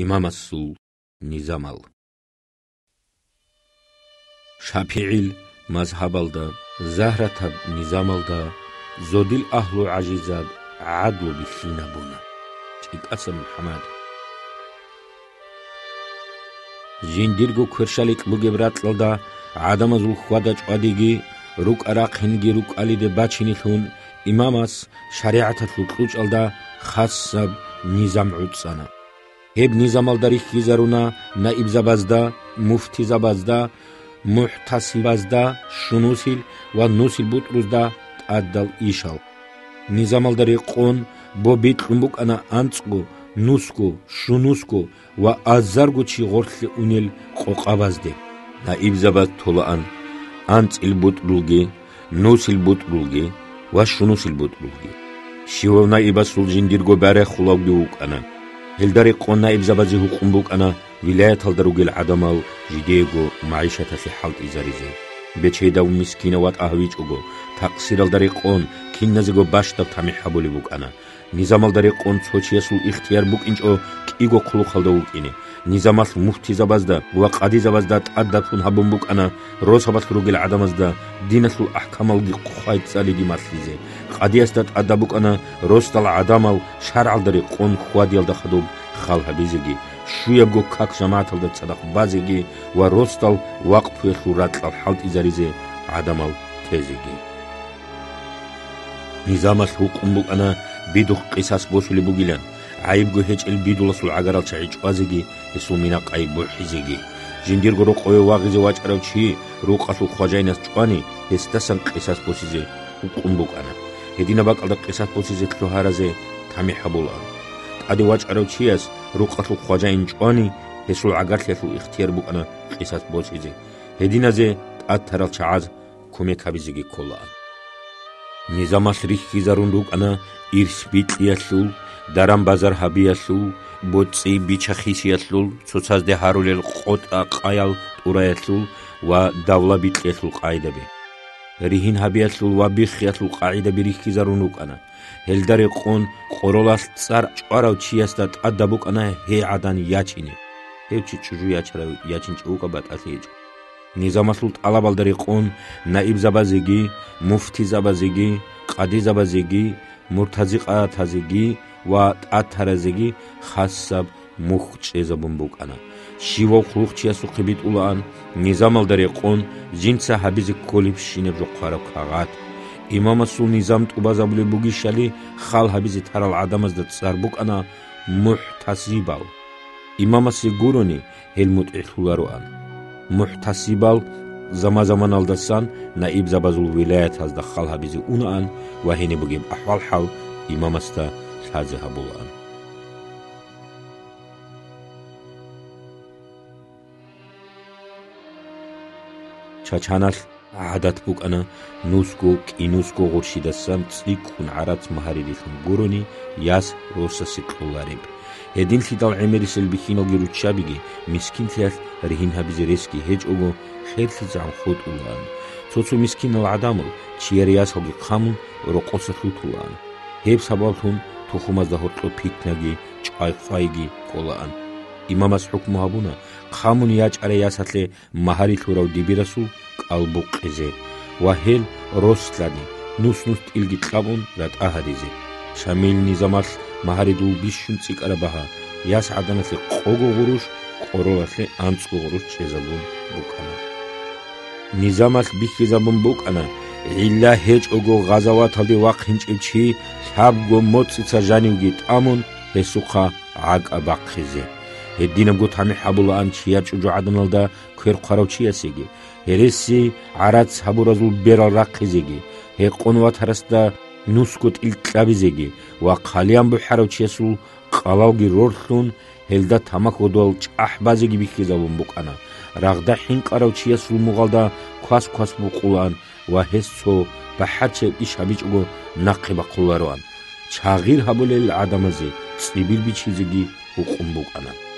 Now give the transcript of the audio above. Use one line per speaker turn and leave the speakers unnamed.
იმამსულ ნიზამალ შაფიილ მაზჰაბალდა ზაჰრათაბ ნიზამალდა ზოდილ აჰლუ აჟიზად ადლუ ბიხინაბუნა ჭიკაცა მუჰამად ჟინდირგუ ქერშალი ტბუგებრატლდა ადამაზულ ხვადა ჭვადიგი რუკ არახინგი რუკ ალიდე ბაჩინიხუნ იმამას შარიათათლუ ყუჭალდა ხასაბ ნიზამ უცანა ჰებ ნიზამალდარი ხიზარულა ნაიბზაბაზდა მუფთიზაბაზდა მუჰტასიბაზდა შუნუსილ ვა ნუსილ ბუტრუზდა ტადალ იშალ ნიზამალდარი ყონ ბობიტლუმუკანა ანწყუ ნუსკუ შუნუსკუ ვა აზარგუჩი ღორხლი უნილ ყოყავაზდე ნაიბზაბაზ თოლაან ანწილ ბუტრულგი ნუსილ ბუტრულგი ვა შუნუსილ ბუტრულგი შიოვნა იბასულ ჟინდირგო ბარე ხულავდი უკანა هلداري قونا إبزابازي هقوم بوك أنا ولاية هالدروج العدمال جديجو معيشة في حالة إزاريزي بتشيدا ومسكينة وات أهويج أجو تقصير الداري قون كين نزجو باشتب تامي حبولي بوك أنا نظام الداري قون صوتي يسول اختيار بوك إنش أو كيجو خلو خلدوك إني نظام المفتي زبازدا وقادي زبازدا تأدبون هبون بوك أنا روز هبات دروج العدمازدا دينسل أحكام الدي قايد سالي دي مسليزي قادي استاد أدبوك أنا روز طلع عدمال شرع الداري قون خوادي الدخدوب خالها بيزيجي شو يبقى كاك جماعة الدت صدق بازيجي وروستال وقف يخورات الحالة إزاريزي عدمال تزيجي نظام الحكم بوك أنا بيدو قصص بوصلي بوغيلان عيب جو هيج البيدو لصل عقرال تعيش وازيجي يسو مناق عيب بوحيزيجي جندير جو روق واغزي واج أروتشي روق أصل خواجاي ناس جواني يستسن قصص بوسيزي حكم بوك أنا هدينا باق الدق قصص بوسيزي تلوهارزي تامي حبولان أدي واج أروتشياس روق أصل خواجاين جواني يسو عقرال يسو اختيار بوك أنا قصص بوسيزي هدينا زي تأثرال شعاز كومي كابيزيجي كولان نظام الريخ خيزارون روك أنا إرس بيت يسول دارم بازار هبي يسول بوتسي بيچخيس يسول سوساز ده هارول القوت قايل تورا يسول و دولة بيت يسول قايدة بي ريهين هبي يسول و بيخ يسول قايدة بريخ خيزارون روك أنا هل داري قون قرولاس تصار چوارو چيستات أدبوك أنا هي عدان ياچيني هيو چي چجو ياچراو ياچين چوكا بات أسيجو نظام السلط على داري قون نائب زبازيجي مفتي زبازيجي قاضي زبازيجي مرتزي قاتازيجي و تأثرزيجي خاصب مخچ زبون بوك أنا شيوا خلوق چياسو قبيت أولان نظام الداري قون جنسا حبيز كوليب شينب جو قارو كاغات إمامسول نظام تبازابولي بوغي شالي خال حبيز تارال عدمز دا تصار بوك أنا محتسيبال إمامسي گوروني هلموت إخولارو أنا محتسيبال زمان الدسان نائب زبازول ولايات هز دخلها بيزي اونان و هيني بگيم احوال حال امام استا لازها بولان چاچانال عادت بوك انا نوسكو كينوسكو غورشي دسان تسيكون عرات مهاري ديخن گوروني ياس روسا سيكولاريب هدين خيدال عمريس البخينو گيرو تشابيگي مسكين ثلاث رهين هبيزي ريسكي هج اوغو خير خزعن خود أولان توتو مسكين العدامل شيرياس هوجي قامون رقص خلطولان هيب سبابتون تخومز دهوتلو بيتناجي چاي خوايجي كولان إمامس حكم هابونا قامون ياج علياس هتلي مهاري ثوراو ديبي رسول قلبو قزي وهيل روستلاني نوس تلقي تلابون رات أهديزي شامل نظامات مهاري دول بيشون تسيك أرباها ياس عدانتلي قوغو غروش قرولتلي أنسكو غروش چيزابون بوكانا نظامات بيخيزابون بوكانا إلا هيج أوغو غزوات هالدي واق هنج إبچي حابغو موتسيتسا جانيوغي تامون هسوخا عاق أباقخيزي هدينم گو تامي حابولان چيا چوجو عدنالدا كوير قراو چيا سيگي هرسي عرات حابو رزول بيرال راقخيزيگي هي قنوات هرسدا نوسكوت إلتلابيزيگي وقاليان بحراو چيسول قلاوغي رورثون هلدا تاماك ودول چاحبازيگي بيخيزابون بوكانا راغدا حين قراو چيسول مغالدا كواس بوقولان وهسو بحرچه إش هبيچ نقب قولاروان چاغير هبولل عدمزي سيبيل بيچيزيگي حقوم بوكانا